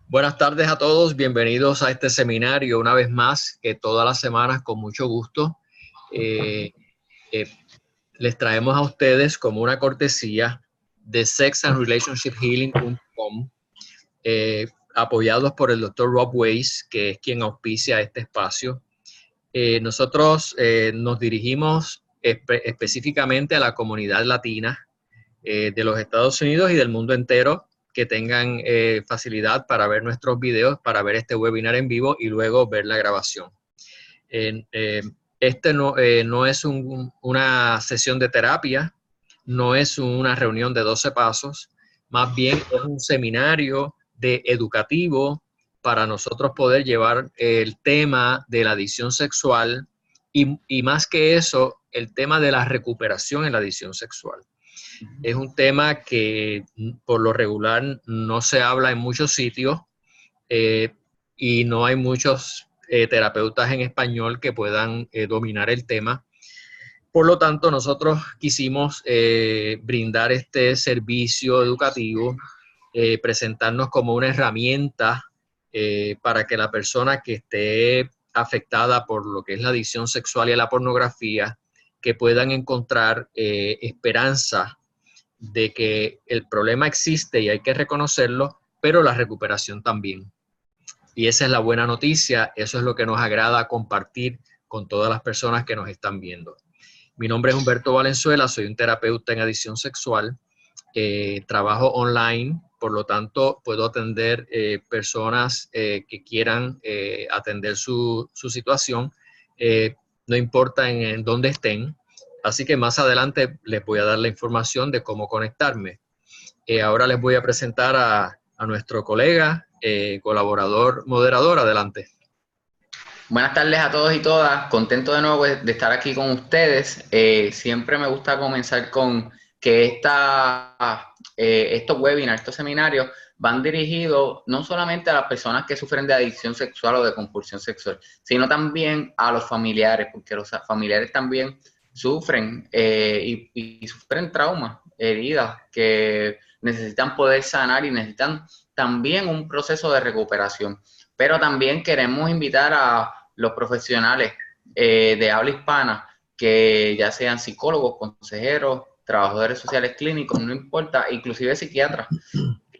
Buenas tardes a todos, bienvenidos a este seminario una vez más, que todas las semanas con mucho gusto les traemos a ustedes como una cortesía de sexandrelationshiphealing.com, apoyados por el Dr. Rob Weiss, que es quien auspicia este espacio. Nosotros nos dirigimos específicamente a la comunidad latina de los Estados Unidos y del mundo entero, que tengan facilidad para ver nuestros videos, para ver este webinar en vivo y luego ver la grabación. Este no es una sesión de terapia, no es una reunión de 12 pasos, más bien es un seminario educativo para nosotros poder llevar el tema de la adicción sexual y más que eso, el tema de la recuperación en la adicción sexual. Es un tema que por lo regular no se habla en muchos sitios y no hay muchos terapeutas en español que puedan dominar el tema. Por lo tanto, nosotros quisimos brindar este servicio educativo, presentarnos como una herramienta para que la persona que esté afectada por lo que es la adicción sexual y a la pornografía, que puedan encontrar esperanza de que el problema existe y hay que reconocerlo, pero la recuperación también. Y esa es la buena noticia, eso es lo que nos agrada compartir con todas las personas que nos están viendo. Mi nombre es Humberto Valenzuela, soy un terapeuta en adicción sexual, trabajo online, por lo tanto puedo atender personas que quieran atender su situación, no importa en dónde estén. Así que más adelante les voy a dar la información de cómo conectarme. Ahora les voy a presentar a nuestro colega, colaborador, moderador. Adelante. Buenas tardes a todos y todas. Contento de nuevo de estar aquí con ustedes. Siempre me gusta comenzar con que estos webinars, estos seminarios van dirigidos no solamente a las personas que sufren de adicción sexual o de compulsión sexual, sino también a los familiares, porque los familiares también sufren y sufren traumas, heridas que necesitan poder sanar y necesitan también un proceso de recuperación. Pero también queremos invitar a los profesionales de habla hispana, que ya sean psicólogos, consejeros, trabajadores sociales clínicos, no importa, inclusive psiquiatras,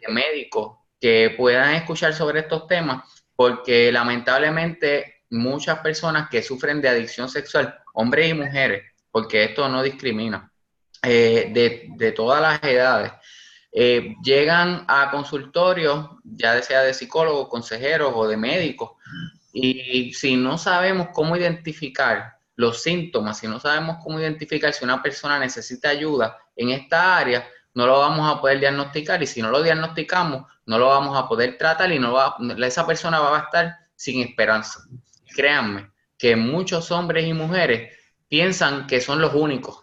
médicos, que puedan escuchar sobre estos temas, porque lamentablemente muchas personas que sufren de adicción sexual, hombres y mujeres, porque esto no discrimina, de todas las edades, llegan a consultorios, ya sea de psicólogos, consejeros o de médicos, y si no sabemos cómo identificar los síntomas, si no sabemos cómo identificar si una persona necesita ayuda en esta área, no lo vamos a poder diagnosticar, y si no lo diagnosticamos, no lo vamos a poder tratar y esa persona va a estar sin esperanza. Créanme que muchos hombres y mujeres piensan que son los únicos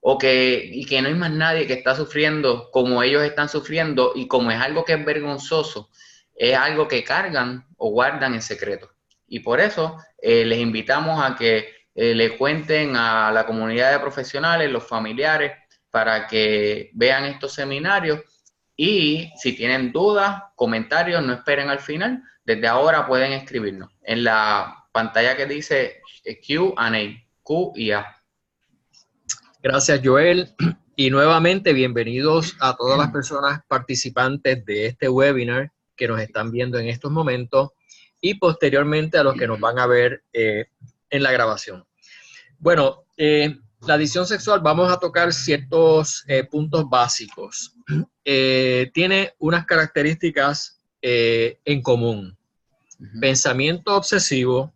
y que no hay más nadie que está sufriendo como ellos están sufriendo, y como es algo que es vergonzoso, es algo que cargan o guardan en secreto. Y por eso les invitamos a que le cuenten a la comunidad de profesionales, los familiares, para que vean estos seminarios, y si tienen dudas, comentarios, no esperen al final, desde ahora pueden escribirnos en la pantalla que dice Q&A, Q y A. Gracias, Joel. Y nuevamente, bienvenidos a todas las personas participantes de este webinar que nos están viendo en estos momentos y posteriormente a los que nos van a ver en la grabación. Bueno, la adicción sexual, vamos a tocar ciertos puntos básicos. Tiene unas características en común. Pensamiento obsesivo,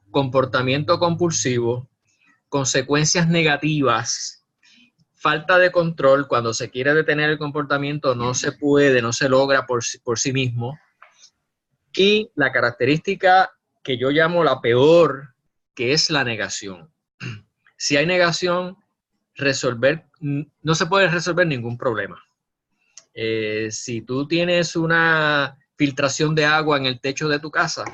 comportamiento compulsivo, consecuencias negativas, falta de control. Cuando se quiere detener el comportamiento no se puede, no se logra por sí mismo. Y la característica que yo llamo la peor, que es la negación. Si hay negación, no se puede resolver ningún problema. Si tú tienes una filtración de agua en el techo de tu casa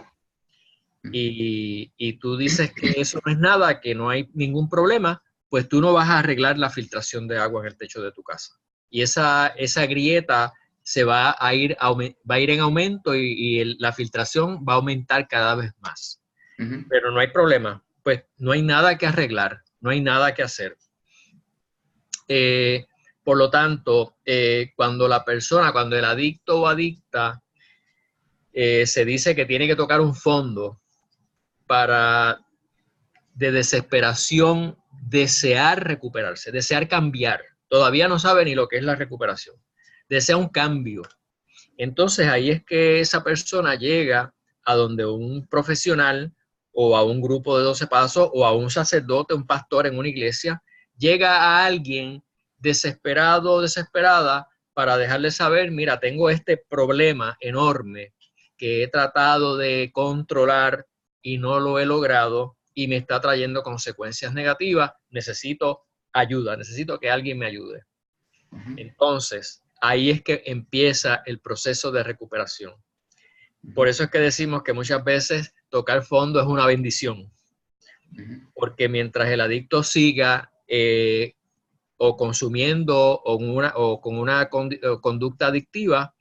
y tú dices que eso no es nada, que no hay ningún problema, pues tú no vas a arreglar la filtración de agua en el techo de tu casa. Y esa grieta se va a ir en aumento y la filtración va a aumentar cada vez más. Pero no hay problema, pues no hay nada que arreglar, no hay nada que hacer. Por lo tanto, cuando el adicto o adicta se dice que tiene que tocar un fondo de desesperación, desear recuperarse, desear cambiar. Todavía no sabe ni lo que es la recuperación. Desea un cambio. Entonces ahí es que esa persona llega a donde un profesional o a un grupo de 12 pasos o a un sacerdote, un pastor en una iglesia, llega a alguien desesperado o desesperada para dejarle saber, mira, tengo este problema enorme que he tratado de controlar y no lo he logrado y me está trayendo consecuencias negativas, necesito ayuda, necesito que alguien me ayude. Entonces, ahí es que empieza el proceso de recuperación. Por eso es que decimos que muchas veces tocar fondo es una bendición, porque mientras el adicto siga o consumiendo o con una conducta adictiva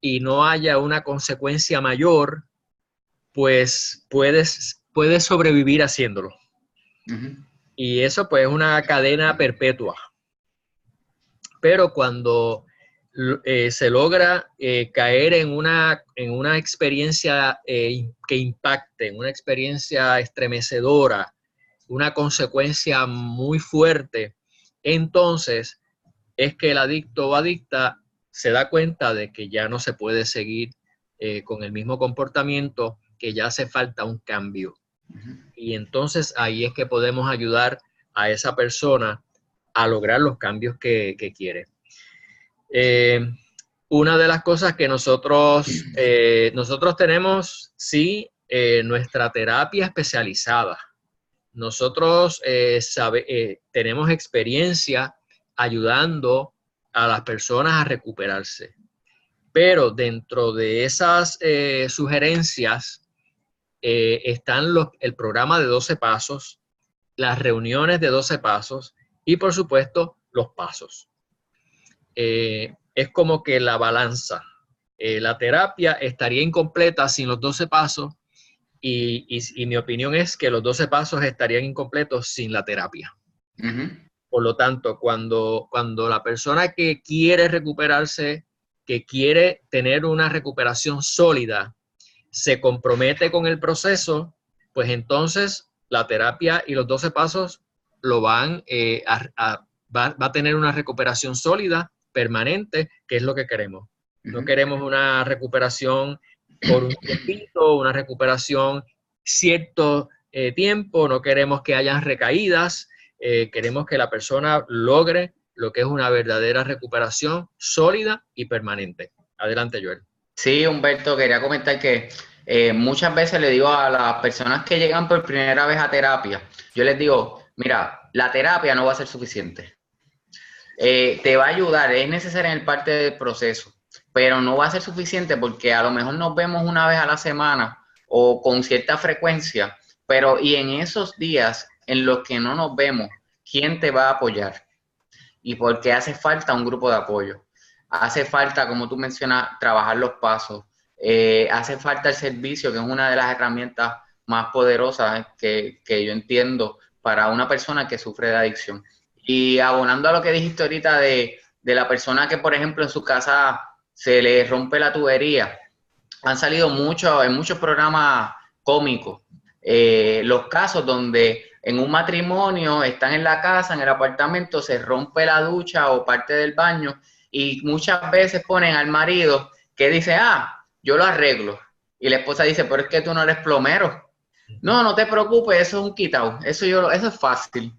y no haya una consecuencia mayor, pues puedes sobrevivir haciéndolo. Y eso pues es una cadena perpetua. Pero cuando se logra caer en una experiencia que impacte, en una experiencia estremecedora, una consecuencia muy fuerte, entonces es que el adicto o adicta se da cuenta de que ya no se puede seguir con el mismo comportamiento, que ya hace falta un cambio. Y entonces ahí es que podemos ayudar a esa persona a lograr los cambios que quiere. Una de las cosas que nosotros tenemos, sí, nuestra terapia especializada. Nosotros tenemos experiencia ayudando a las personas a recuperarse. Pero dentro de esas sugerencias están el programa de 12 pasos, las reuniones de 12 pasos y, por supuesto, los pasos. Es como que la balanza. La terapia estaría incompleta sin los 12 pasos y mi opinión es que los 12 pasos estarían incompletos sin la terapia. Por lo tanto, cuando la persona que quiere recuperarse, que quiere tener una recuperación sólida, se compromete con el proceso, pues entonces la terapia y los 12 pasos lo va a tener una recuperación sólida, permanente, que es lo que queremos. No queremos una recuperación por un tiempito, una recuperación cierto tiempo, no queremos que hayan recaídas, queremos que la persona logre lo que es una verdadera recuperación sólida y permanente. Adelante, Joel. Sí, Humberto, quería comentar que muchas veces le digo a las personas que llegan por primera vez a terapia, yo les digo, mira, la terapia no va a ser suficiente. Te va a ayudar, es necesaria en parte del proceso, pero no va a ser suficiente porque a lo mejor nos vemos una vez a la semana o con cierta frecuencia, pero y en esos días en los que no nos vemos, ¿quién te va a apoyar? Y porque hace falta un grupo de apoyo. Hace falta, como tú mencionas, trabajar los pasos. Hace falta el servicio, que es una de las herramientas más poderosas que yo entiendo para una persona que sufre de adicción. Y abonando a lo que dijiste ahorita de la persona que, por ejemplo, en su casa se le rompe la tubería, han salido en muchos programas cómicos los casos donde en un matrimonio están en la casa, en el apartamento, se rompe la ducha o parte del baño y muchas veces ponen al marido que dice, yo lo arreglo. Y la esposa dice, pero es que tú no eres plomero. No, no te preocupes, eso es un quitado, eso es fácil.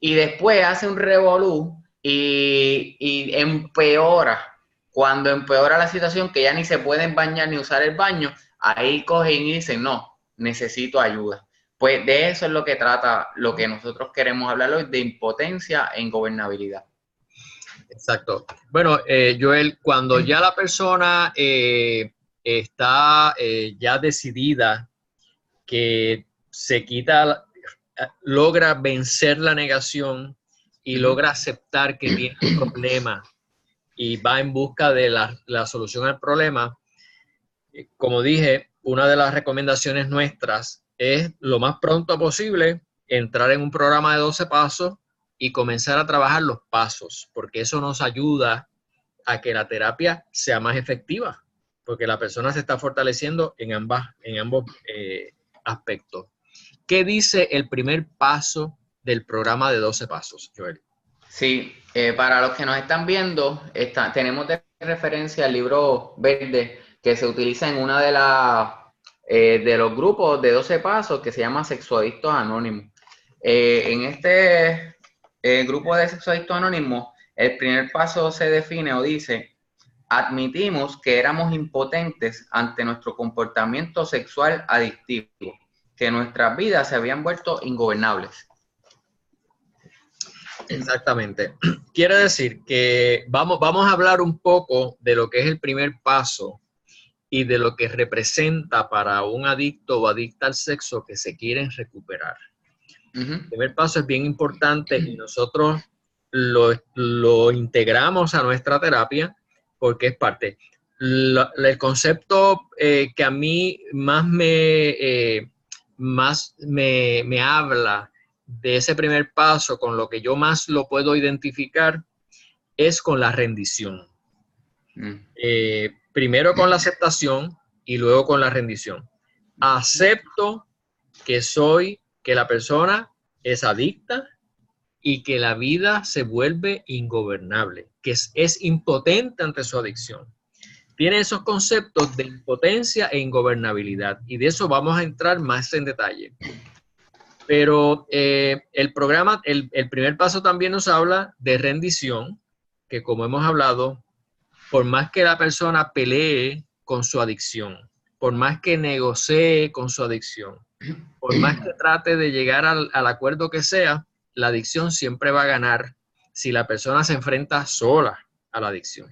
Y después hace un revolú y empeora. Cuando empeora la situación, que ya ni se pueden bañar ni usar el baño, ahí cogen y dicen, no, necesito ayuda. Pues de eso es lo que trata, lo que nosotros queremos hablar hoy, de impotencia e ingobernabilidad. Exacto. Bueno, Joel, cuando ya la persona está ya decidida, que se quita, logra vencer la negación y logra aceptar que tiene un problema y va en busca de la solución al problema. Como dije, una de las recomendaciones nuestras es lo más pronto posible entrar en un programa de 12 pasos y comenzar a trabajar los pasos, porque eso nos ayuda a que la terapia sea más efectiva, porque la persona se está fortaleciendo en ambos aspectos. ¿Qué dice el primer paso del programa de 12 pasos, Joel? Sí, para los que nos están viendo, tenemos de referencia el libro verde que se utiliza en una de los grupos de 12 pasos que se llama Sexoadictos Anónimos. En este grupo de Sexoadictos Anónimos, el primer paso se define o dice: admitimos que éramos impotentes ante nuestro comportamiento sexual adictivo, que nuestras vidas se habían vuelto ingobernables. Exactamente. Quiere decir que vamos a hablar un poco de lo que es el primer paso y de lo que representa para un adicto o adicta al sexo que se quieren recuperar. El primer paso es bien importante y nosotros lo integramos a nuestra terapia porque es parte. El concepto que a mí más me habla de ese primer paso, con lo que yo más lo puedo identificar, es con la rendición. Primero con la aceptación y luego con la rendición. Acepto que la persona es adicta y que la vida se vuelve ingobernable, que es impotente ante su adicción. Tiene esos conceptos de impotencia e ingobernabilidad, y de eso vamos a entrar más en detalle. Pero el programa, el primer paso también nos habla de rendición, que como hemos hablado, por más que la persona pelee con su adicción, por más que negocie con su adicción, por más que trate de llegar al acuerdo que sea, la adicción siempre va a ganar si la persona se enfrenta sola a la adicción.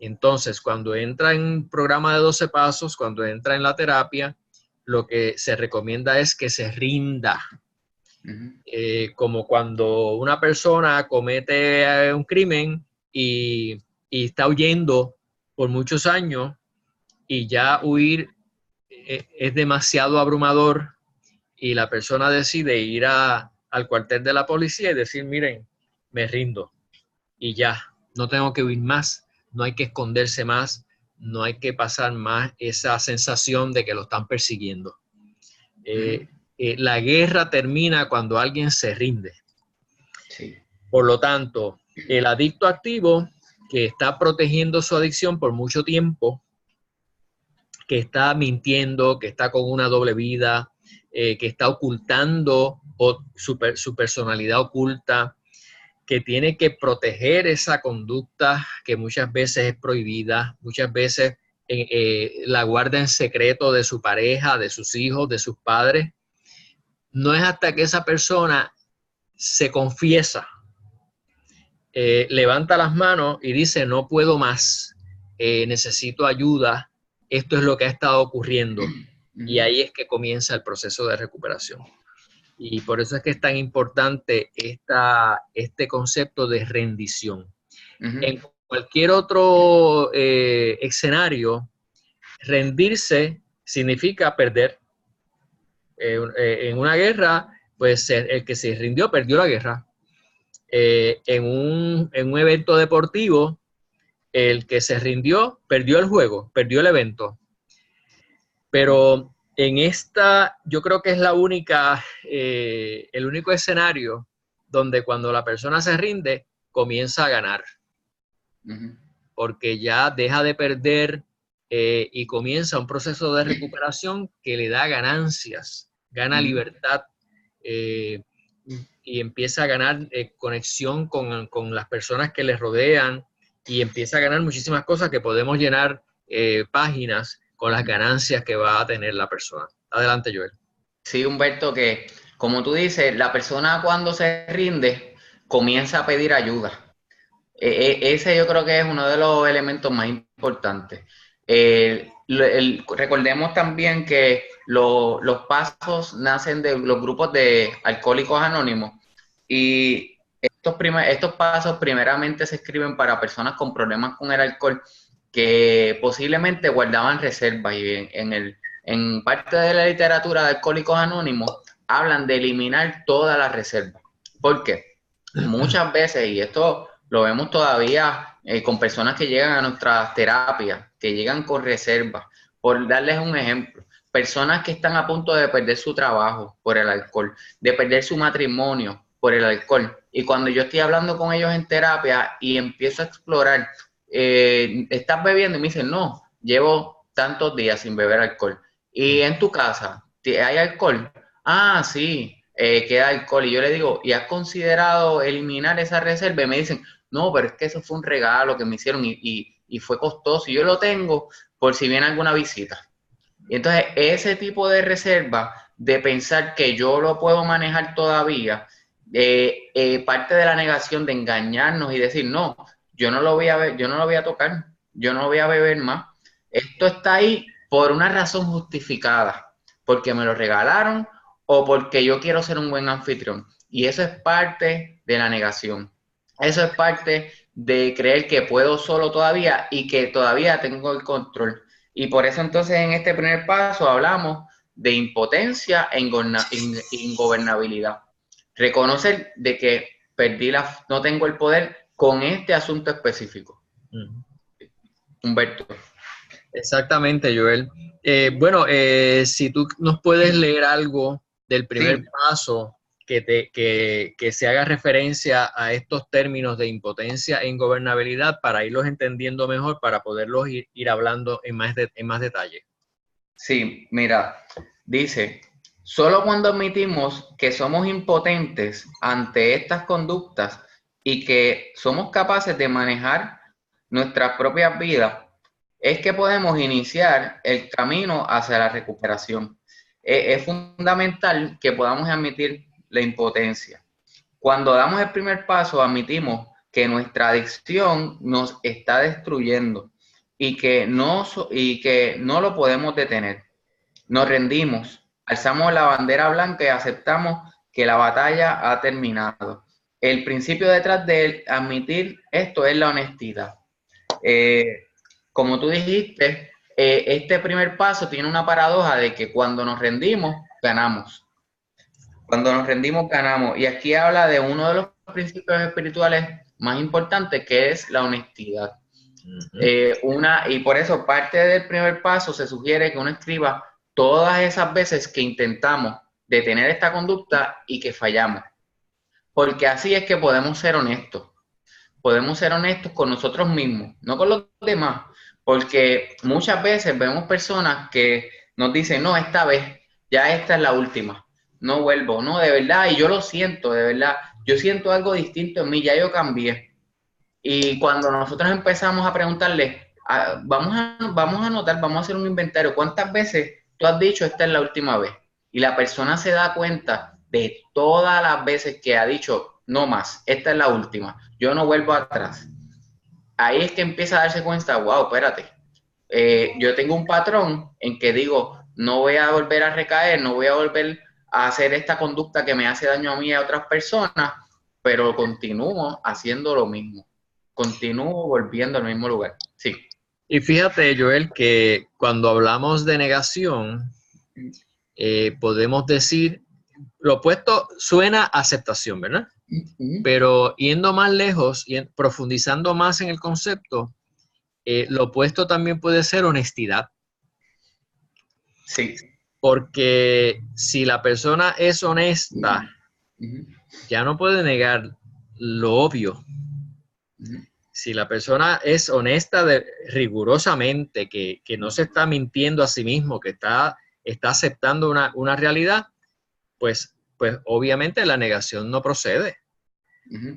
Entonces, cuando entra en un programa de 12 pasos, cuando entra en la terapia, lo que se recomienda es que se rinda. Como cuando una persona comete un crimen y está huyendo por muchos años y ya huir es demasiado abrumador y la persona decide ir al cuartel de la policía y decir: miren, me rindo y ya, no tengo que huir más, no hay que esconderse más, no hay que pasar más esa sensación de que lo están persiguiendo. La guerra termina cuando alguien se rinde. Sí. Por lo tanto, el adicto activo que está protegiendo su adicción por mucho tiempo, que está mintiendo, que está con una doble vida, que está ocultando su personalidad oculta, que tiene que proteger esa conducta que muchas veces es prohibida, muchas veces la guarda en secreto de su pareja, de sus hijos, de sus padres. No es hasta que esa persona se confiesa, levanta las manos y dice: no puedo más, necesito ayuda, esto es lo que ha estado ocurriendo. Y ahí es que comienza el proceso de recuperación. Y por eso es que es tan importante este concepto de rendición. En cualquier otro escenario, rendirse significa perder. En una guerra, pues el que se rindió perdió la guerra. En un evento deportivo, el que se rindió perdió el juego, perdió el evento. Pero en esta, yo creo que es el único escenario donde cuando la persona se rinde, comienza a ganar. Porque ya deja de perder y comienza un proceso de recuperación que le da ganancias, gana libertad y empieza a ganar conexión con las personas que le rodean y empieza a ganar muchísimas cosas que podemos llenar páginas con las ganancias que va a tener la persona. Adelante, Joel. Sí, Humberto, que como tú dices, la persona cuando se rinde comienza a pedir ayuda. Ese yo creo que es uno de los elementos más importantes. Recordemos también que los pasos nacen de los grupos de alcohólicos anónimos y estos pasos primeramente se escriben para personas con problemas con el alcohol que posiblemente guardaban reservas, y en parte de la literatura de Alcohólicos Anónimos hablan de eliminar todas las reservas. ¿Por qué? Muchas veces, y esto lo vemos todavía con personas que llegan a nuestras terapias, que llegan con reservas. Por darles un ejemplo, personas que están a punto de perder su trabajo por el alcohol, de perder su matrimonio por el alcohol. Y cuando yo estoy hablando con ellos en terapia y empiezo a explorar, ¿estás bebiendo? Y me dicen, no, llevo tantos días sin beber alcohol. ¿Y en tu casa hay alcohol? Ah, sí, queda alcohol. Y yo le digo, ¿y has considerado eliminar esa reserva? Y me dicen, no, pero es que eso fue un regalo que me hicieron y fue costoso. Y yo lo tengo por si viene alguna visita. Y entonces ese tipo de reserva, de pensar que yo lo puedo manejar todavía, parte de la negación de engañarnos y decir, no, yo no lo voy a ver, yo no lo voy a tocar, yo no lo voy a beber más. Esto está ahí por una razón justificada, porque me lo regalaron o porque yo quiero ser un buen anfitrión. Y eso es parte de la negación. Eso es parte de creer que puedo solo todavía y que todavía tengo el control. Y por eso entonces en este primer paso hablamos de impotencia e ingobernabilidad. Reconocer de que no tengo el poder con este asunto específico. Humberto. Exactamente, Joel. Bueno, si tú nos puedes leer algo del primer paso que se haga referencia a estos términos de impotencia e ingobernabilidad para irlos entendiendo mejor, para poderlos ir hablando en más detalle. Sí, mira, dice, solo cuando admitimos que somos impotentes ante estas conductas y que somos capaces de manejar nuestras propias vidas, es que podemos iniciar el camino hacia la recuperación. Es fundamental que podamos admitir la impotencia. Cuando damos el primer paso, admitimos que nuestra adicción nos está destruyendo y que no lo podemos detener. Nos rendimos, alzamos la bandera blanca y aceptamos que la batalla ha terminado. El principio detrás de admitir esto es la honestidad. Como tú dijiste, este primer paso tiene una paradoja de que cuando nos rendimos, ganamos. Cuando nos rendimos, ganamos. Y aquí habla de uno de los principios espirituales más importantes, que es la honestidad. Y por eso parte del primer paso se sugiere que uno escriba todas esas veces que intentamos detener esta conducta y que fallamos. Porque así es que podemos ser honestos. Podemos ser honestos con nosotros mismos, no con los demás. Porque muchas veces vemos personas que nos dicen, no, esta vez, ya esta es la última, no vuelvo, no, de verdad, y yo lo siento, de verdad, yo siento algo distinto en mí, ya yo cambié. Y cuando nosotros empezamos a preguntarle, vamos a anotar, vamos a hacer un inventario, ¿cuántas veces tú has dicho esta es la última vez? Y la persona se da cuenta de todas las veces que ha dicho, no más, esta es la última, yo no vuelvo atrás. Ahí es que empieza a darse cuenta, wow, espérate, yo tengo un patrón en que digo, no voy a volver a recaer, no voy a volver a hacer esta conducta que me hace daño a mí y a otras personas, pero continúo haciendo lo mismo, continúo volviendo al mismo lugar. Sí. Y fíjate, Joel, que cuando hablamos de negación, podemos decir, lo opuesto suena a aceptación, ¿verdad? Pero yendo más lejos y profundizando más en el concepto, lo opuesto también puede ser honestidad. Sí. Porque si la persona es honesta, ya no puede negar lo obvio. Si la persona es honesta rigurosamente, que no se está mintiendo a sí mismo, que está aceptando una realidad, pues obviamente la negación no procede.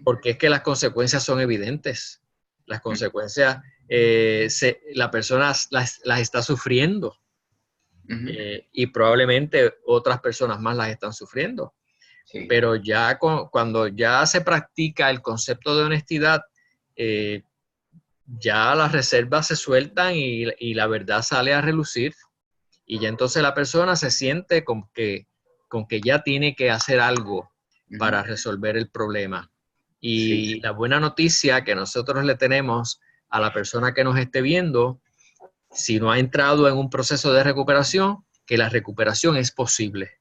Porque es que las consecuencias son evidentes. Las consecuencias, la persona las está sufriendo. Y probablemente otras personas más las están sufriendo. Sí. Pero ya cuando ya se practica el concepto de honestidad, ya las reservas se sueltan y la verdad sale a relucir. Y ya entonces la persona se siente con que ya tiene que hacer algo para resolver el problema. Y la buena noticia que nosotros le tenemos a la persona que nos esté viendo, si no ha entrado en un proceso de recuperación, que la recuperación es posible.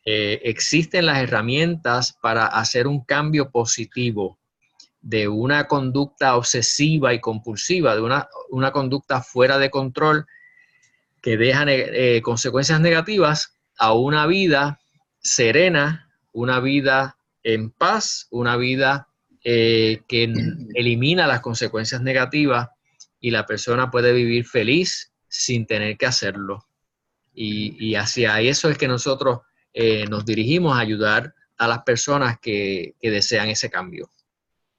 Existen las herramientas para hacer un cambio positivo de una conducta obsesiva y compulsiva, de una conducta fuera de control que deja consecuencias negativas, a una vida serena, una vida en paz, una vida que elimina las consecuencias negativas y la persona puede vivir feliz sin tener que hacerlo. Y hacia eso es que nosotros nos dirigimos a ayudar a las personas que desean ese cambio.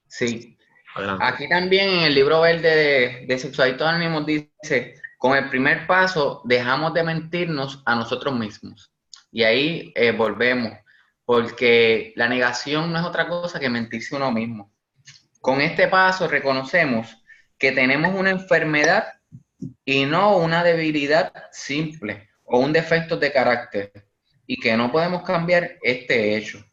Sí. Adelante. Aquí también en el libro verde de Sexuadictos Anónimos dice, con el primer paso dejamos de mentirnos a nosotros mismos. Y ahí volvemos, porque la negación no es otra cosa que mentirse a uno mismo. Con este paso reconocemos que tenemos una enfermedad y no una debilidad simple o un defecto de carácter y que no podemos cambiar este hecho.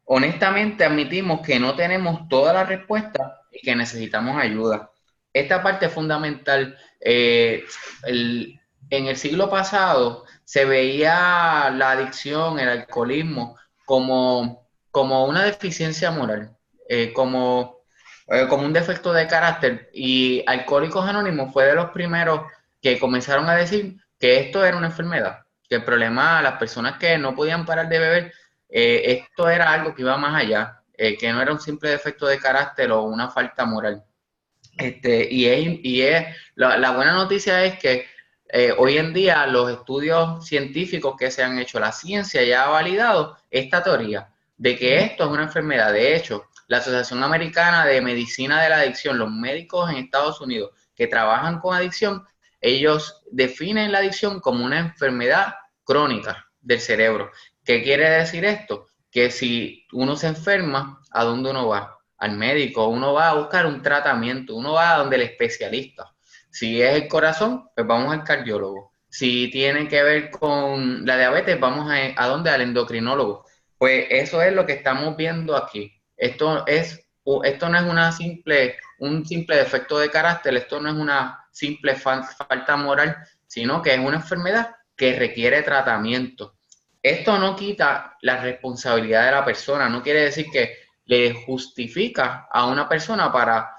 Honestamente admitimos que no tenemos todas las respuestas y que necesitamos ayuda. Esta parte es fundamental. En el siglo pasado se veía la adicción, el alcoholismo, como una deficiencia moral, como un defecto de carácter. Y Alcohólicos Anónimos fue de los primeros que comenzaron a decir que esto era una enfermedad, que el problema, las personas que no podían parar de beber, esto era algo que iba más allá, que no era un simple defecto de carácter o una falta moral. La buena noticia es que hoy en día los estudios científicos que se han hecho, la ciencia ya ha validado esta teoría de que esto es una enfermedad. De hecho, la Asociación Americana de Medicina de la Adicción, los médicos en Estados Unidos que trabajan con adicción, ellos definen la adicción como una enfermedad crónica del cerebro. ¿Qué quiere decir esto? Que si uno se enferma, ¿a dónde uno va? Al médico, uno va a buscar un tratamiento, uno va a donde el especialista. Si es el corazón, pues vamos al cardiólogo. Si tiene que ver con la diabetes, vamos a dónde? Al endocrinólogo. Pues eso es lo que estamos viendo aquí. Esto no es un simple defecto de carácter, esto no es una simple falta moral, sino que es una enfermedad que requiere tratamiento. Esto no quita la responsabilidad de la persona, no quiere decir que le justifica a una persona para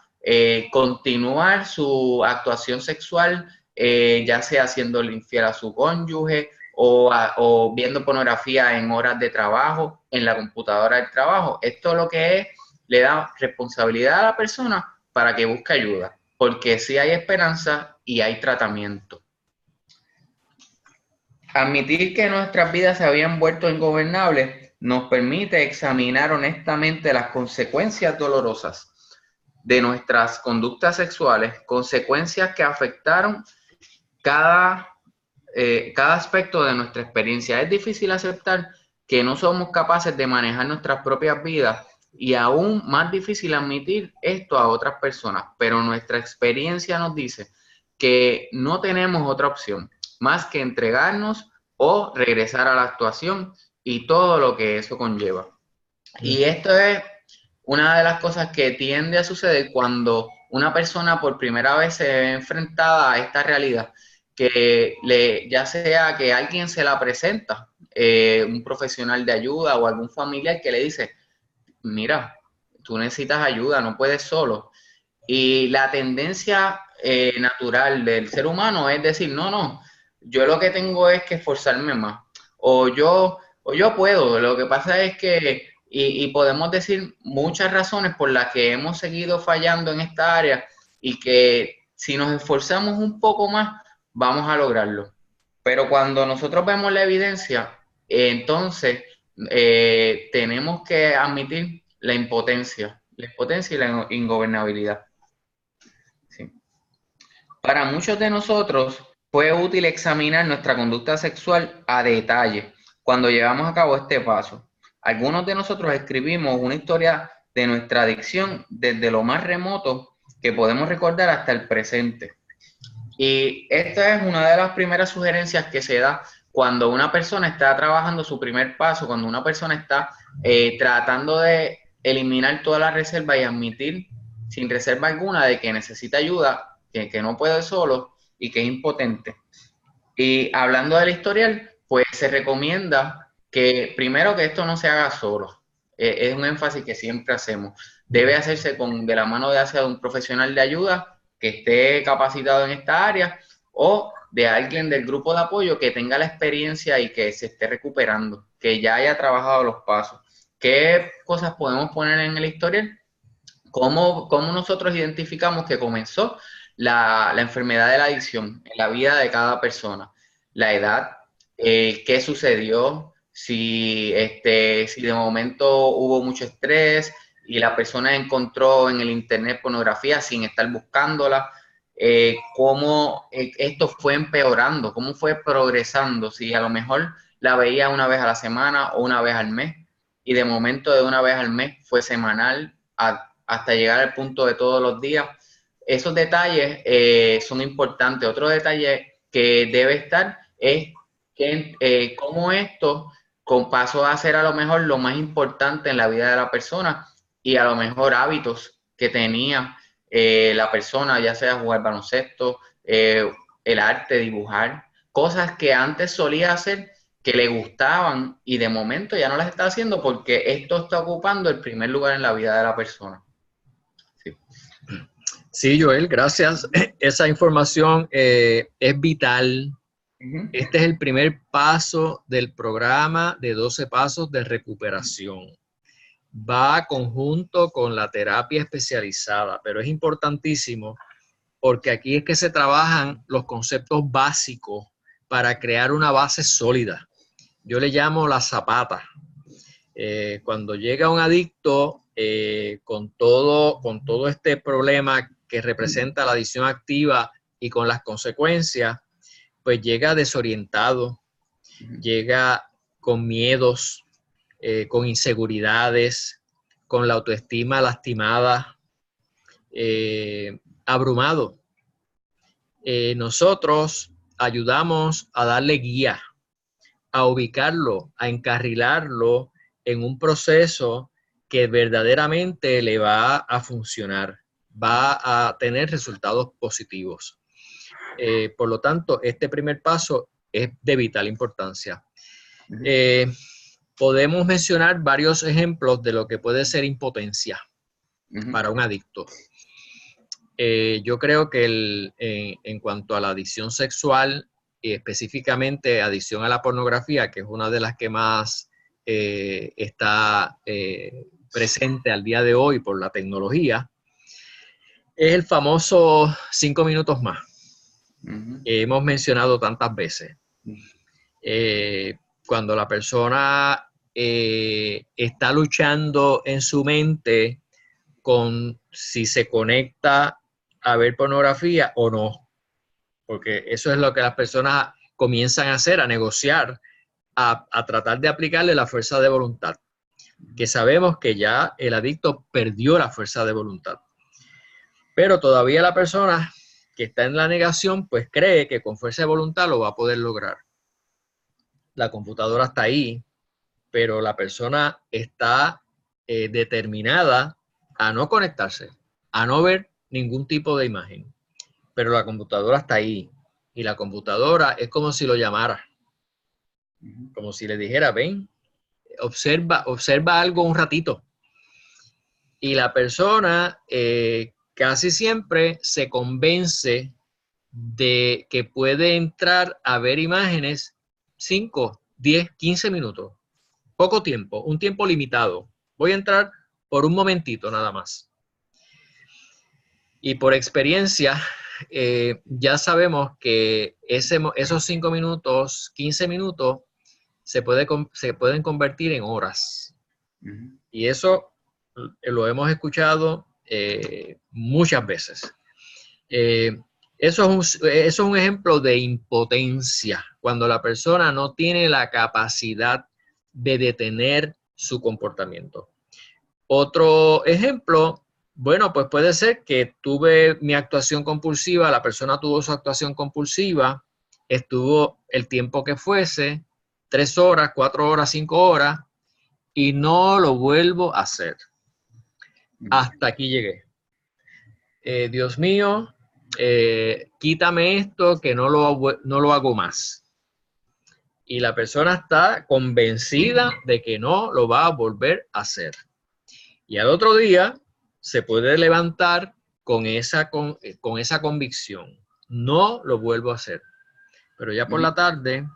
continuar su actuación sexual, ya sea haciéndole infiel a su cónyuge o viendo pornografía en horas de trabajo, en la computadora del trabajo. Esto lo que es, le da responsabilidad a la persona para que busque ayuda, porque sí hay esperanza y hay tratamiento. Admitir que nuestras vidas se habían vuelto ingobernables nos permite examinar honestamente las consecuencias dolorosas de nuestras conductas sexuales, consecuencias que afectaron cada aspecto de nuestra experiencia. Es difícil aceptar que no somos capaces de manejar nuestras propias vidas y aún más difícil admitir esto a otras personas, pero nuestra experiencia nos dice que no tenemos otra opción más que entregarnos o regresar a la actuación y todo lo que eso conlleva. Y esto es una de las cosas que tiende a suceder cuando una persona por primera vez se ve enfrentada a esta realidad, que ya sea que alguien se la presenta, un profesional de ayuda o algún familiar que le dice, mira, tú necesitas ayuda, no puedes solo. Y la tendencia natural del ser humano es decir, no, yo lo que tengo es que esforzarme más, o yo puedo. Lo que pasa es que, y podemos decir muchas razones por las que hemos seguido fallando en esta área y que si nos esforzamos un poco más, vamos a lograrlo. Pero cuando nosotros vemos la evidencia, entonces tenemos que admitir la impotencia y la ingobernabilidad. Sí. Para muchos de nosotros fue útil examinar nuestra conducta sexual a detalle cuando llevamos a cabo este paso. Algunos de nosotros escribimos una historia de nuestra adicción desde lo más remoto que podemos recordar hasta el presente. Y esta es una de las primeras sugerencias que se da cuando una persona está trabajando su primer paso, cuando una persona está tratando de eliminar toda la reserva y admitir sin reserva alguna de que necesita ayuda, que no puede solo y que es impotente. Y hablando del historial, pues se recomienda que primero que esto no se haga solo. Es un énfasis que siempre hacemos. Debe hacerse de la mano de un profesional de ayuda que esté capacitado en esta área o de alguien del grupo de apoyo que tenga la experiencia y que se esté recuperando, que ya haya trabajado los pasos. ¿Qué cosas podemos poner en el historial? ¿Cómo nosotros identificamos que comenzó la enfermedad de la adicción en la vida de cada persona? La edad, qué sucedió, si de momento hubo mucho estrés y la persona encontró en el internet pornografía sin estar buscándola, cómo esto fue empeorando, cómo fue progresando, si a lo mejor la veía una vez a la semana o una vez al mes y de momento de una vez al mes fue semanal hasta llegar al punto de todos los días. Esos detalles son importantes. Otro detalle que debe estar es que cómo esto pasó a ser a lo mejor lo más importante en la vida de la persona y a lo mejor hábitos que tenía la persona, ya sea jugar baloncesto, el arte, dibujar, cosas que antes solía hacer que le gustaban y de momento ya no las está haciendo porque esto está ocupando el primer lugar en la vida de la persona. Sí, Sí, Joel, gracias. Esa información es vital. Este es el primer paso del programa de 12 pasos de recuperación. Va conjunto con la terapia especializada, pero es importantísimo porque aquí es que se trabajan los conceptos básicos para crear una base sólida. Yo le llamo la zapata. Cuando llega un adicto con todo este problema que representa la adicción activa y con las consecuencias, pues llega desorientado, llega con miedos, con inseguridades, con la autoestima lastimada, abrumado. Nosotros ayudamos a darle guía, a ubicarlo, a encarrilarlo en un proceso que verdaderamente le va a funcionar, va a tener resultados positivos. Por lo tanto, este primer paso es de vital importancia. Podemos mencionar varios ejemplos de lo que puede ser impotencia para un adicto. Yo creo que en cuanto a la adicción sexual, y específicamente adicción a la pornografía, que es una de las que más está presente al día de hoy por la tecnología, es el famoso 5 minutos más, que hemos mencionado tantas veces. Cuando la persona está luchando en su mente con si se conecta a ver pornografía o no, porque eso es lo que las personas comienzan a hacer, a negociar, a tratar de aplicarle la fuerza de voluntad, que sabemos que ya el adicto perdió la fuerza de voluntad. Pero todavía la persona que está en la negación, pues cree que con fuerza de voluntad lo va a poder lograr. La computadora está ahí, pero la persona está determinada a no conectarse, a no ver ningún tipo de imagen. Pero la computadora está ahí y la computadora es como si lo llamara, como si le dijera, ven, observa algo un ratito. Y la persona casi siempre se convence de que puede entrar a ver imágenes 5, 10, 15 minutos. Poco tiempo, un tiempo limitado. Voy a entrar por un momentito nada más. Y por experiencia, ya sabemos que esos 5 minutos, 15 minutos, se pueden convertir en horas. Y eso lo hemos escuchado muchas veces. Eso es un ejemplo de impotencia, cuando la persona no tiene la capacidad de detener su comportamiento. Otro ejemplo, bueno, pues puede ser que tuve mi actuación compulsiva, la persona tuvo su actuación compulsiva, estuvo el tiempo que fuese, 3 horas, 4 horas, 5 horas, y no lo vuelvo a hacer. hasta aquí llegué. Dios mío, quítame esto que no lo hago más. Y la persona está convencida de que no lo va a volver a hacer. Y al otro día se puede levantar con esa convicción. No lo vuelvo a hacer. Pero ya por la tarde,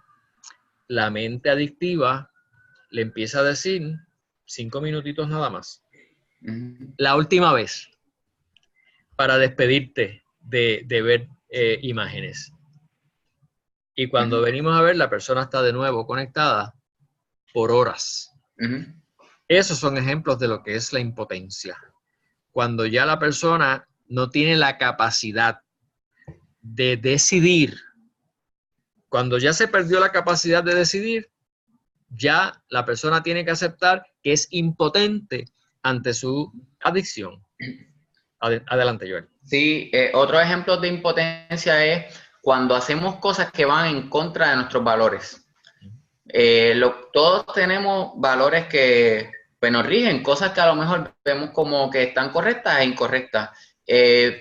la mente adictiva le empieza a decir 5 minutitos nada más. La última vez para despedirte de ver imágenes. Y cuando venimos a ver, la persona está de nuevo conectada por horas. Esos son ejemplos de lo que es la impotencia. Cuando ya la persona no tiene la capacidad de decidir, cuando ya se perdió la capacidad de decidir, ya la persona tiene que aceptar que es impotente ante su adicción. Adelante, Joel. Sí, otro ejemplo de impotencia es cuando hacemos cosas que van en contra de nuestros valores. Todos tenemos valores que pues, nos rigen, cosas que a lo mejor vemos como que están correctas e incorrectas.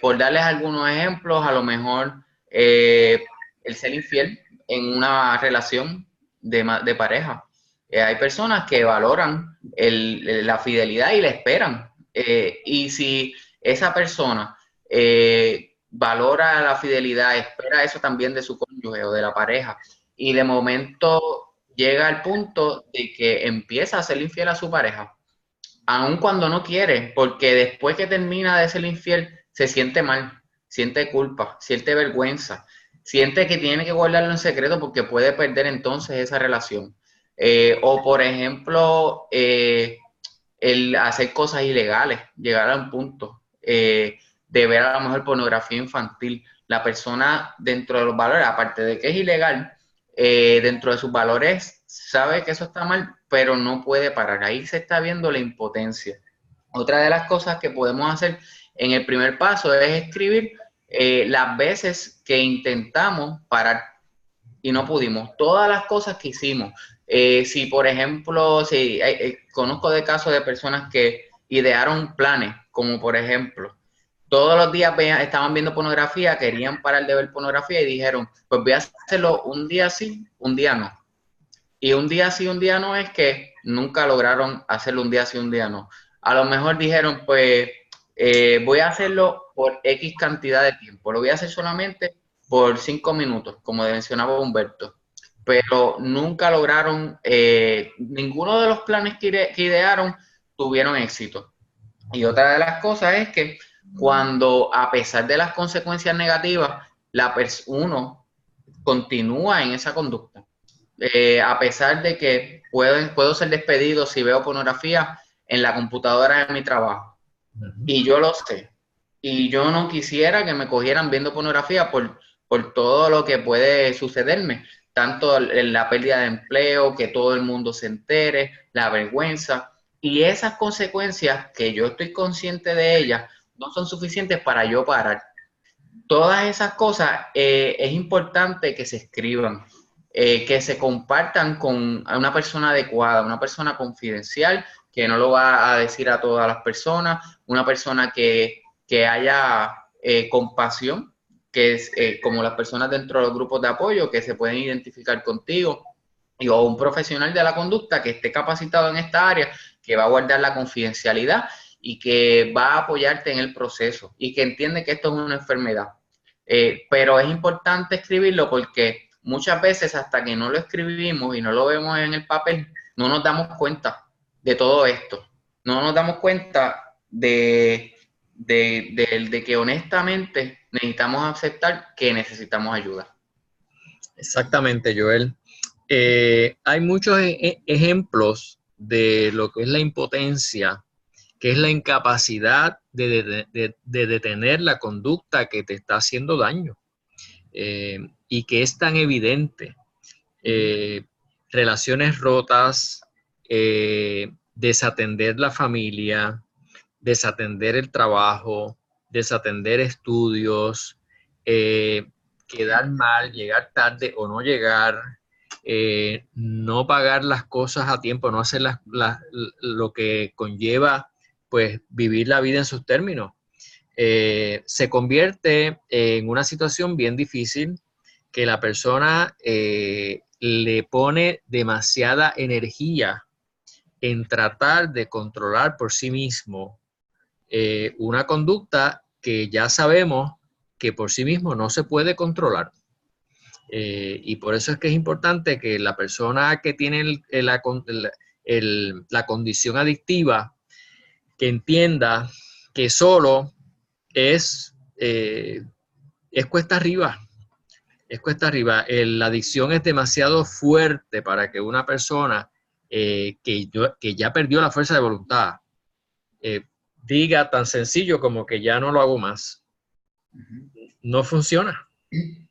Por darles algunos ejemplos, a lo mejor el ser infiel en una relación de pareja. Hay personas que valoran la fidelidad y la esperan. Y si esa persona valora la fidelidad, espera eso también de su cónyuge o de la pareja, y de momento llega al punto de que empieza a ser infiel a su pareja, aun cuando no quiere, porque después que termina de ser infiel, se siente mal, siente culpa, siente vergüenza, siente que tiene que guardarlo en secreto porque puede perder entonces esa relación. O por ejemplo, el hacer cosas ilegales, llegar a un punto de ver a lo mejor pornografía infantil. La persona dentro de los valores, aparte de que es ilegal, dentro de sus valores sabe que eso está mal, pero no puede parar. Ahí se está viendo la impotencia. Otra de las cosas que podemos hacer en el primer paso es escribir las veces que intentamos parar y no pudimos. Todas las cosas que hicimos. Si, por ejemplo, conozco de casos de personas que idearon planes, como por ejemplo, todos los días estaban viendo pornografía, querían parar de ver pornografía y dijeron, pues voy a hacerlo un día sí, un día no. Y un día sí, un día no es que nunca lograron hacerlo un día sí, un día no. A lo mejor dijeron, pues voy a hacerlo por X cantidad de tiempo, lo voy a hacer solamente por 5 minutos, como mencionaba Humberto. Pero nunca lograron, ninguno de los planes que idearon tuvieron éxito. Y otra de las cosas es que cuando, a pesar de las consecuencias negativas, uno continúa en esa conducta. A pesar de que puedo ser despedido si veo pornografía en la computadora de mi trabajo. Y yo lo sé. Y yo no quisiera que me cogieran viendo pornografía por todo lo que puede sucederme. Tanto la pérdida de empleo, que todo el mundo se entere, la vergüenza. Y esas consecuencias, que yo estoy consciente de ellas, no son suficientes para yo parar. Todas esas cosas es importante que se escriban, que se compartan con una persona adecuada, una persona confidencial, que no lo va a decir a todas las personas, una persona que haya compasión, que es como las personas dentro de los grupos de apoyo que se pueden identificar contigo, o un profesional de la conducta que esté capacitado en esta área, que va a guardar la confidencialidad y que va a apoyarte en el proceso y que entiende que esto es una enfermedad. Pero es importante escribirlo porque muchas veces hasta que no lo escribimos y no lo vemos en el papel, no nos damos cuenta de todo esto. No nos damos cuenta de que honestamente necesitamos aceptar que necesitamos ayuda. Exactamente, Joel. Hay muchos ejemplos de lo que es la impotencia, que es la incapacidad de detener la conducta que te está haciendo daño y que es tan evidente. Relaciones rotas, desatender la familia, desatender el trabajo, desatender estudios, quedar mal, llegar tarde o no llegar, no pagar las cosas a tiempo, no hacer lo que conlleva pues vivir la vida en sus términos. Se convierte en una situación bien difícil que la persona le pone demasiada energía en tratar de controlar por sí mismo una conducta que ya sabemos que por sí mismo no se puede controlar. Y por eso es que es importante que la persona que tiene la condición adictiva, que entienda que solo es cuesta arriba. Es cuesta arriba. La adicción es demasiado fuerte para que una persona que ya perdió la fuerza de voluntad diga tan sencillo como que ya no lo hago más. No funciona.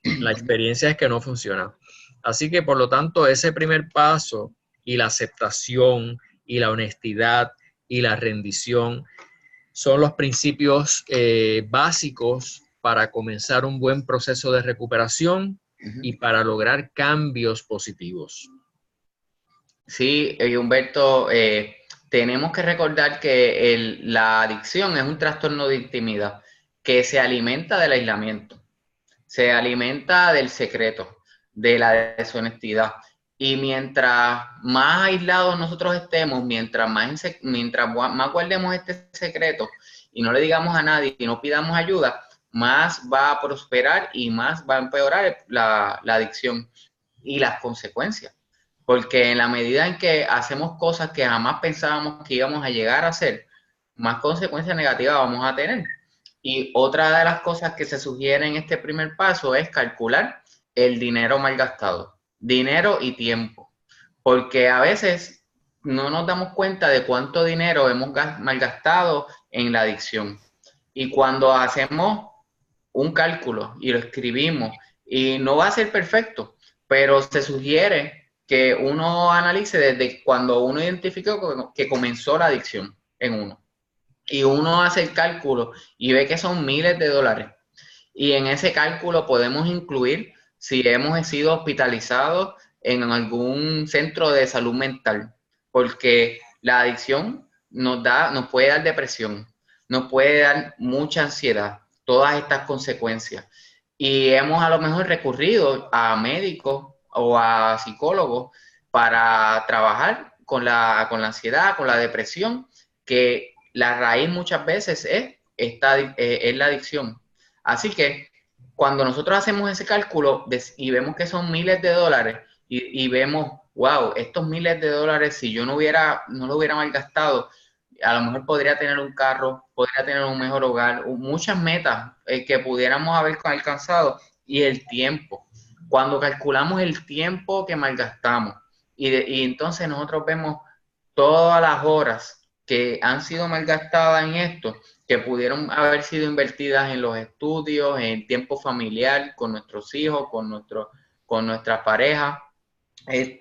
La experiencia es que no funciona. Así que, por lo tanto, ese primer paso y la aceptación y la honestidad y la rendición son los principios básicos para comenzar un buen proceso de recuperación y para lograr cambios positivos. Sí, Humberto, tenemos que recordar que la adicción es un trastorno de intimidad que se alimenta del aislamiento, se alimenta del secreto, de la deshonestidad. Y mientras más aislados nosotros estemos, mientras más guardemos este secreto y no le digamos a nadie y no pidamos ayuda, más va a prosperar y más va a empeorar la adicción y las consecuencias. Porque en la medida en que hacemos cosas que jamás pensábamos que íbamos a llegar a hacer, más consecuencias negativas vamos a tener. Y otra de las cosas que se sugiere en este primer paso es calcular el dinero malgastado, dinero y tiempo, porque a veces no nos damos cuenta de cuánto dinero hemos malgastado en la adicción. Y cuando hacemos un cálculo y lo escribimos, y no va a ser perfecto, pero se sugiere que uno analice desde cuando uno identificó que comenzó la adicción en uno. Y uno hace el cálculo y ve que son miles de dólares. Y en ese cálculo podemos incluir si hemos sido hospitalizados en algún centro de salud mental, porque la adicción nos puede dar depresión, nos puede dar mucha ansiedad, todas estas consecuencias. Y hemos a lo mejor recurrido a médicos o a psicólogos para trabajar con la ansiedad, con la depresión, que la raíz muchas veces es la adicción. Así que cuando nosotros hacemos ese cálculo y vemos que son miles de dólares y vemos, wow, estos miles de dólares, si yo no lo hubiera malgastado, a lo mejor podría tener un carro, podría tener un mejor hogar, muchas metas que pudiéramos haber alcanzado, y el tiempo. Cuando calculamos el tiempo que malgastamos y entonces nosotros vemos todas las horas que han sido malgastadas en esto, que pudieron haber sido invertidas en los estudios, en tiempo familiar, con nuestros hijos, con nuestra pareja.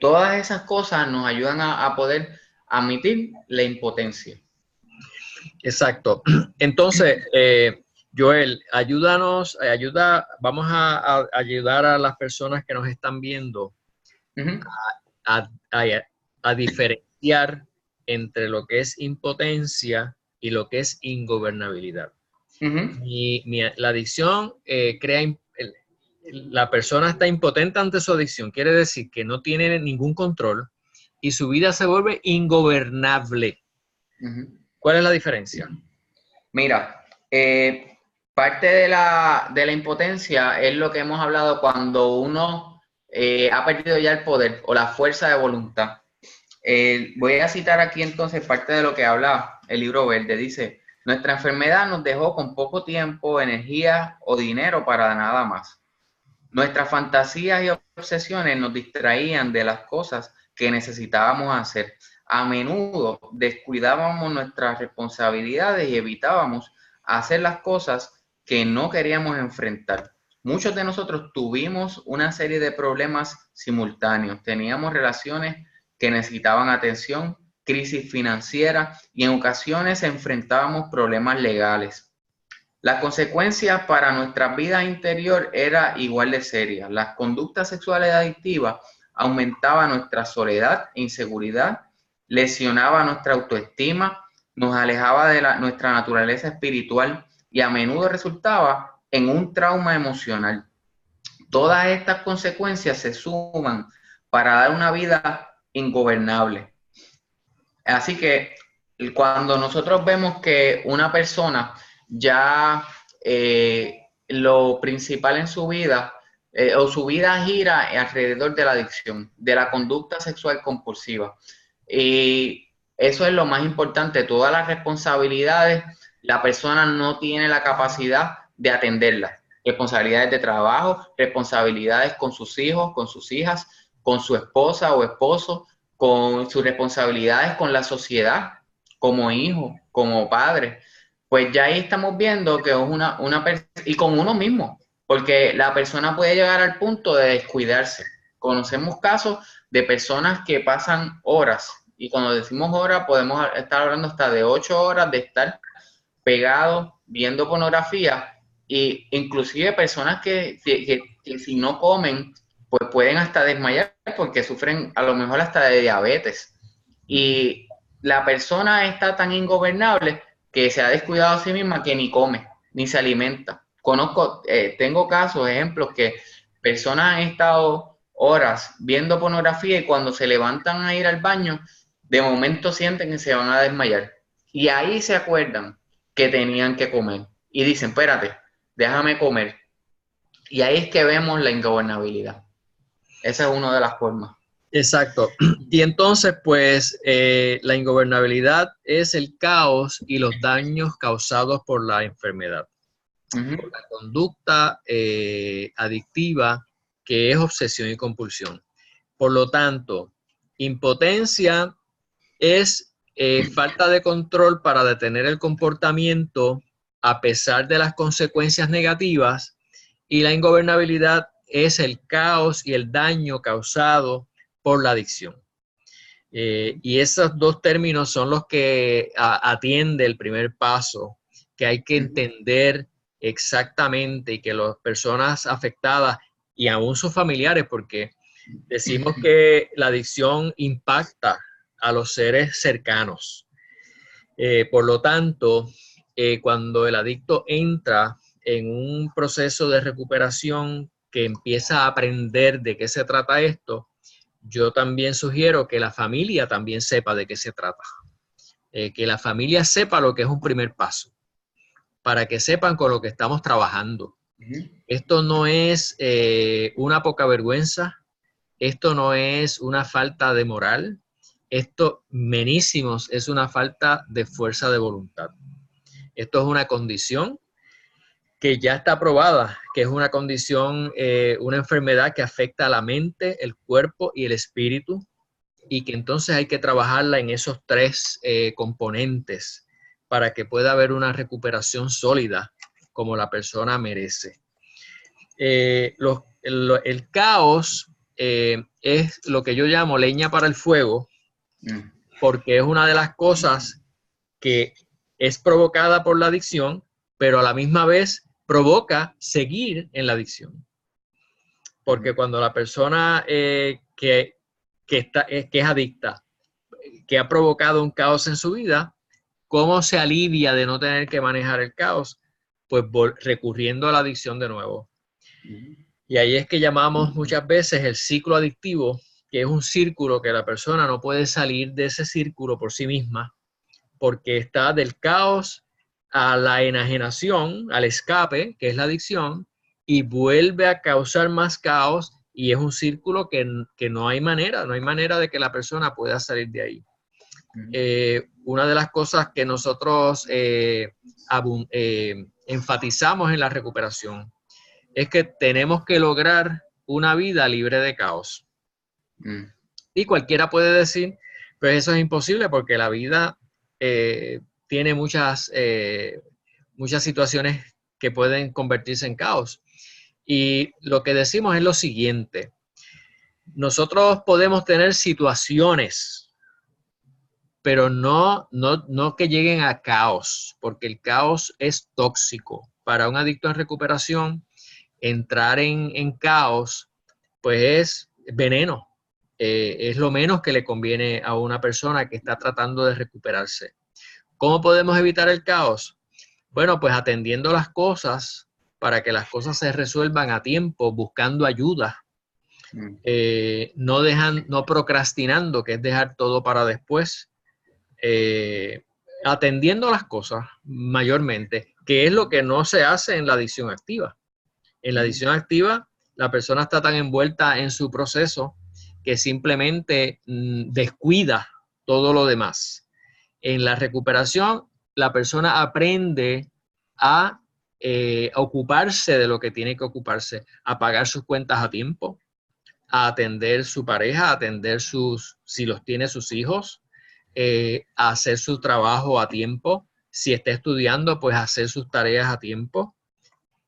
Todas esas cosas nos ayudan a poder admitir la impotencia. Exacto. Entonces, Joel, vamos a ayudar a las personas que nos están viendo a diferenciar entre lo que es impotencia y lo que es ingobernabilidad. La adicción la persona está impotente ante su adicción, quiere decir que no tiene ningún control y su vida se vuelve ingobernable. ¿Cuál es la diferencia? Mira, parte de la impotencia es lo que hemos hablado cuando uno ha perdido ya el poder o la fuerza de voluntad. Voy a citar aquí entonces parte de lo que habla el libro verde. Dice: nuestra enfermedad nos dejó con poco tiempo, energía o dinero para nada más. Nuestras fantasías y obsesiones nos distraían de las cosas que necesitábamos hacer. A menudo descuidábamos nuestras responsabilidades y evitábamos hacer las cosas que no queríamos enfrentar. Muchos de nosotros tuvimos una serie de problemas simultáneos. Teníamos relaciones que necesitaban atención, crisis financiera y en ocasiones enfrentábamos problemas legales. Las consecuencias para nuestra vida interior era igual de serias. Las conductas sexuales adictivas aumentaban nuestra soledad e inseguridad, lesionaba nuestra autoestima, nos alejaba de nuestra naturaleza espiritual y a menudo resultaba en un trauma emocional. Todas estas consecuencias se suman para dar una vida ingobernable. Así que cuando nosotros vemos que una persona ya lo principal en su vida o su vida gira alrededor de la adicción, de la conducta sexual compulsiva. Y eso es lo más importante, todas las responsabilidades, la persona no tiene la capacidad de atenderlas. Responsabilidades de trabajo, responsabilidades con sus hijos, con sus hijas, con su esposa o esposo, con sus responsabilidades con la sociedad, como hijo, como padre. Pues ya ahí estamos viendo que es y con uno mismo, porque la persona puede llegar al punto de descuidarse. Conocemos casos de personas que pasan horas, y cuando decimos horas podemos estar hablando hasta de 8 horas de estar pegados viendo pornografía, e inclusive personas que si no comen, pues pueden hasta desmayar porque sufren a lo mejor hasta de diabetes. Y la persona está tan ingobernable que se ha descuidado a sí misma que ni come, ni se alimenta. Tengo casos, ejemplos que personas han estado horas viendo pornografía y cuando se levantan a ir al baño, de momento sienten que se van a desmayar. Y ahí se acuerdan que tenían que comer. Y dicen, espérate, déjame comer. Y ahí es que vemos la ingobernabilidad. Esa es una de las formas. Exacto. Y entonces, pues, la ingobernabilidad es el caos y los daños causados por la enfermedad, por la conducta adictiva, que es obsesión y compulsión. Por lo tanto, impotencia es falta de control para detener el comportamiento a pesar de las consecuencias negativas, y la ingobernabilidad es el caos y el daño causado por la adicción. Y esos dos términos son los que atiende el primer paso, que hay que entender exactamente, y que las personas afectadas y aún sus familiares, porque decimos que la adicción impacta a los seres cercanos. Por lo tanto, cuando el adicto entra en un proceso de recuperación, que empieza a aprender de qué se trata esto, yo también sugiero que la familia también sepa de qué se trata. Que la familia sepa lo que es un primer paso, para que sepan con lo que estamos trabajando. Esto no es una poca vergüenza, esto no es una falta de moral, esto, menísimos, es una falta de fuerza de voluntad. Esto es una condición que ya está probada, que es una condición, una enfermedad que afecta a la mente, el cuerpo y el espíritu, y que entonces hay que trabajarla en esos tres componentes para que pueda haber una recuperación sólida como la persona merece. El caos es lo que yo llamo leña para el fuego, porque es una de las cosas que es provocada por la adicción, pero a la misma vez provoca seguir en la adicción. Porque cuando la persona que es adicta, que ha provocado un caos en su vida, ¿cómo se alivia de no tener que manejar el caos? Pues recurriendo a la adicción de nuevo. Y ahí es que llamamos muchas veces el ciclo adictivo, que es un círculo que la persona no puede salir de ese círculo por sí misma, porque está del caos a la enajenación, al escape, que es la adicción, y vuelve a causar más caos, y es un círculo que no hay manera de que la persona pueda salir de ahí. Una de las cosas que nosotros enfatizamos en la recuperación es que tenemos que lograr una vida libre de caos. Y cualquiera puede decir, pues eso es imposible porque la vida tiene muchas situaciones que pueden convertirse en caos. Y lo que decimos es lo siguiente: nosotros podemos tener situaciones, pero no que lleguen a caos, porque el caos es tóxico. Para un adicto en recuperación, entrar en caos, pues es veneno. Es lo menos que le conviene a una persona que está tratando de recuperarse. ¿Cómo podemos evitar el caos? Bueno, pues atendiendo las cosas para que las cosas se resuelvan a tiempo, buscando ayuda, no procrastinando, que es dejar todo para después, atendiendo las cosas mayormente, que es lo que no se hace en la adicción activa. En la adicción activa, la persona está tan envuelta en su proceso que simplemente descuida todo lo demás. En la recuperación, la persona aprende a ocuparse de lo que tiene que ocuparse, a pagar sus cuentas a tiempo, a atender su pareja, a atender si los tiene sus hijos, a hacer su trabajo a tiempo, si está estudiando, pues hacer sus tareas a tiempo.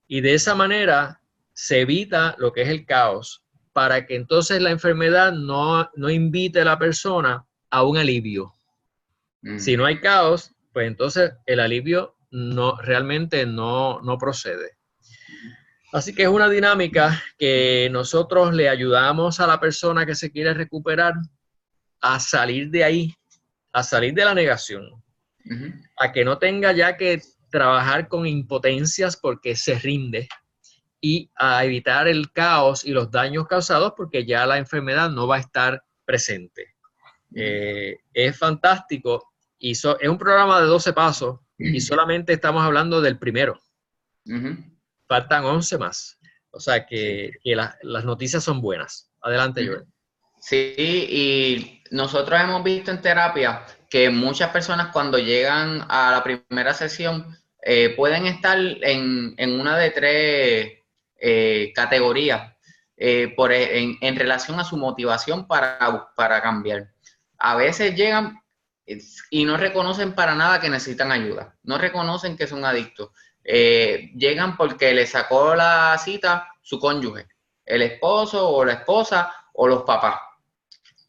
Y de esa manera se evita lo que es el caos, para que entonces la enfermedad no invite a la persona a un alivio. Si no hay caos, pues entonces el alivio realmente no procede. Así que es una dinámica que nosotros le ayudamos a la persona que se quiere recuperar a salir de ahí, a salir de la negación, a que no tenga ya que trabajar con impotencias porque se rinde, y a evitar el caos y los daños causados porque ya la enfermedad no va a estar presente. Es fantástico. Es un programa de 12 pasos y solamente estamos hablando del primero. Faltan 11 más. O sea que las noticias son buenas. Adelante, Joel. Sí, y nosotros hemos visto en terapia que muchas personas cuando llegan a la primera sesión pueden estar en una de tres categorías en relación a su motivación para cambiar. A veces llegan y no reconocen para nada que necesitan ayuda, no reconocen que son adictos. Llegan porque les sacó la cita su cónyuge, el esposo o la esposa o los papás.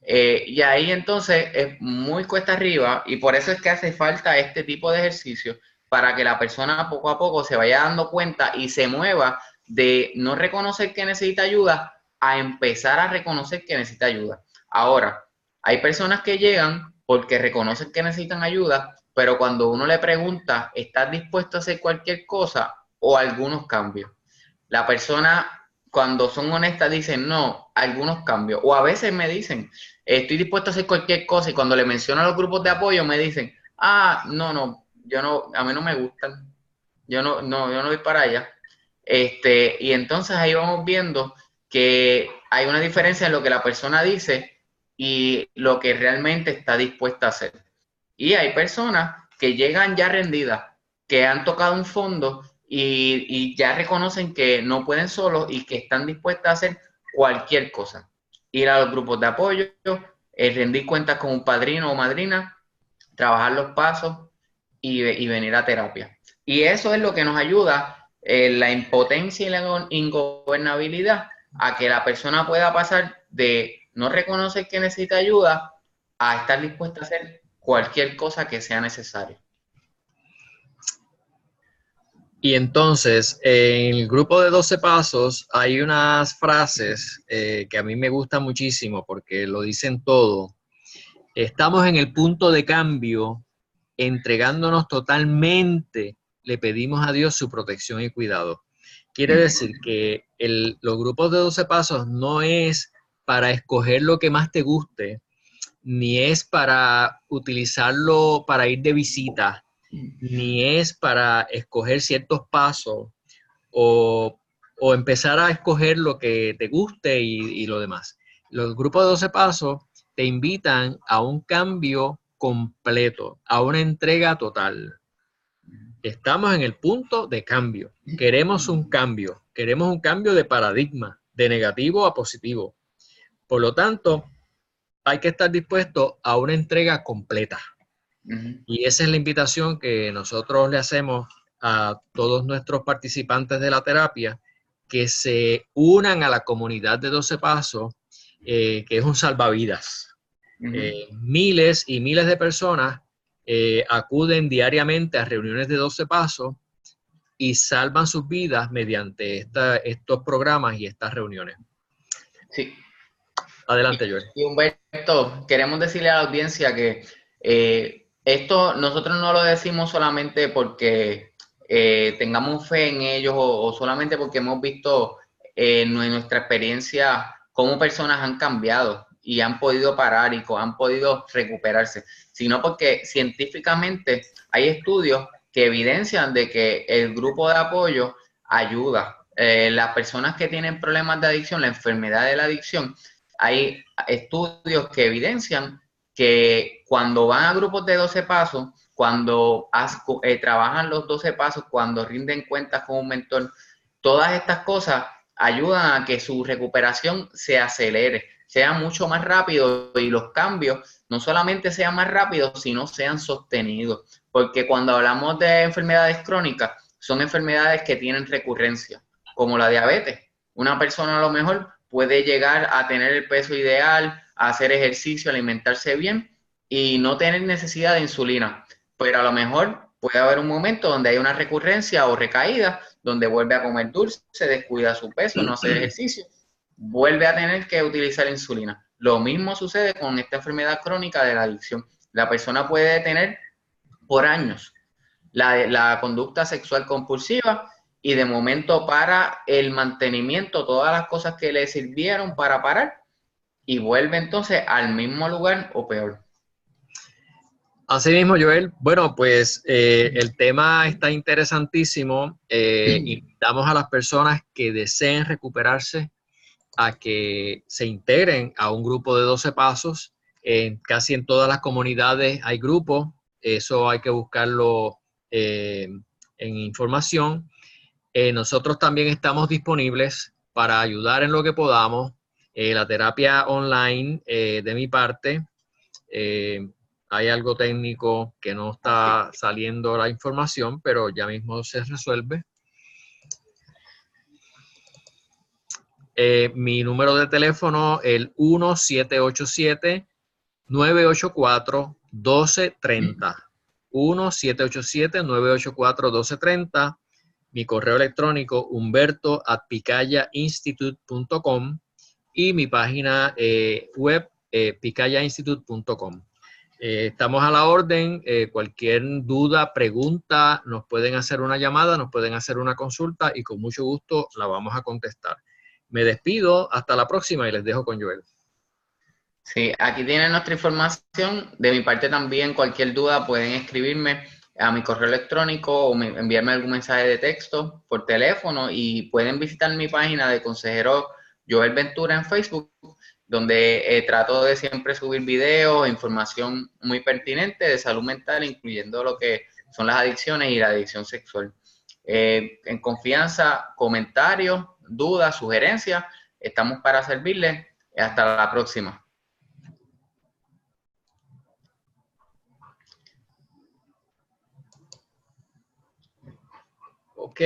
Y ahí entonces es muy cuesta arriba y por eso es que hace falta este tipo de ejercicio para que la persona poco a poco se vaya dando cuenta y se mueva de no reconocer que necesita ayuda a empezar a reconocer que necesita ayuda. Ahora, hay personas que llegan porque reconocen que necesitan ayuda, pero cuando uno le pregunta, ¿estás dispuesto a hacer cualquier cosa o algunos cambios? La persona, cuando son honestas, dicen no, algunos cambios. O a veces me dicen, estoy dispuesto a hacer cualquier cosa. Y cuando le menciono a los grupos de apoyo, me dicen, no, yo no, a mí no me gustan. Yo no voy para allá. Y entonces ahí vamos viendo que hay una diferencia en lo que la persona dice y lo que realmente está dispuesta a hacer. Y hay personas que llegan ya rendidas, que han tocado un fondo y ya reconocen que no pueden solos y que están dispuestas a hacer cualquier cosa. Ir a los grupos de apoyo, rendir cuentas con un padrino o madrina, trabajar los pasos y venir a terapia. Y eso es lo que nos ayuda, la impotencia y la ingobernabilidad, a que la persona pueda pasar de no reconocer que necesita ayuda a estar dispuesta a hacer cualquier cosa que sea necesaria. Y entonces, en el grupo de 12 pasos hay unas frases que a mí me gustan muchísimo porque lo dicen todo. Estamos en el punto de cambio, entregándonos totalmente, le pedimos a Dios su protección y cuidado. Quiere decir que los grupos de 12 pasos no es para escoger lo que más te guste, ni es para utilizarlo para ir de visita, ni es para escoger ciertos pasos o empezar a escoger lo que te guste y lo demás. Los grupos de 12 pasos te invitan a un cambio completo, a una entrega total. Estamos en el punto de cambio. Queremos un cambio de paradigma, de negativo a positivo. Por lo tanto, hay que estar dispuesto a una entrega completa. Y esa es la invitación que nosotros le hacemos a todos nuestros participantes de la terapia, que se unan a la comunidad de 12 Pasos, que es un salvavidas. Miles y miles de personas acuden diariamente a reuniones de 12 Pasos y salvan sus vidas mediante estos programas y estas reuniones. Sí. Adelante, Joel. Y Humberto, queremos decirle a la audiencia que Esto nosotros no lo decimos solamente porque tengamos fe en ellos o solamente porque hemos visto en nuestra experiencia cómo personas han cambiado y han podido parar y han podido recuperarse, sino porque científicamente hay estudios que evidencian de que el grupo de apoyo ayuda. Las personas que tienen problemas de adicción, la enfermedad de la adicción, hay estudios que evidencian que cuando van a grupos de 12 pasos, cuando trabajan los 12 pasos, cuando rinden cuentas con un mentor, todas estas cosas ayudan a que su recuperación se acelere, sea mucho más rápido y los cambios no solamente sean más rápidos, sino sean sostenidos. Porque cuando hablamos de enfermedades crónicas, son enfermedades que tienen recurrencia, como la diabetes. Una persona a lo mejor puede llegar a tener el peso ideal, a hacer ejercicio, alimentarse bien y no tener necesidad de insulina. Pero a lo mejor puede haber un momento donde hay una recurrencia o recaída, donde vuelve a comer dulce, descuida su peso, no hace ejercicio, vuelve a tener que utilizar insulina. Lo mismo sucede con esta enfermedad crónica de la adicción. La persona puede tener por años la conducta sexual compulsiva y de momento para el mantenimiento, todas las cosas que le sirvieron para parar y vuelve entonces al mismo lugar o peor. Así mismo, Joel. Bueno, pues el tema está interesantísimo. Invitamos a las personas que deseen recuperarse a que se integren a un grupo de 12 pasos. Casi en todas las comunidades hay grupos. Eso hay que buscarlo en información. Nosotros también estamos disponibles para ayudar en lo que podamos. La terapia online de mi parte. Hay algo técnico que no está saliendo la información, pero ya mismo se resuelve. Mi número de teléfono, el 1787-984-1230. 1787-984-1230. Mi correo electrónico, humberto@picayainstitute.com y mi página web, picayainstitute.com. Estamos a la orden. Cualquier duda, pregunta, nos pueden hacer una llamada, nos pueden hacer una consulta y con mucho gusto la vamos a contestar. Me despido, hasta la próxima y les dejo con Joel. Sí, aquí tienen nuestra información. De mi parte también, cualquier duda pueden escribirme a mi correo electrónico o enviarme algún mensaje de texto por teléfono y pueden visitar mi página de consejero Joel Ventura en Facebook, donde trato de siempre subir videos e información muy pertinente de salud mental, incluyendo lo que son las adicciones y la adicción sexual. En confianza, comentarios, dudas, sugerencias, estamos para servirles. Hasta la próxima. Ok.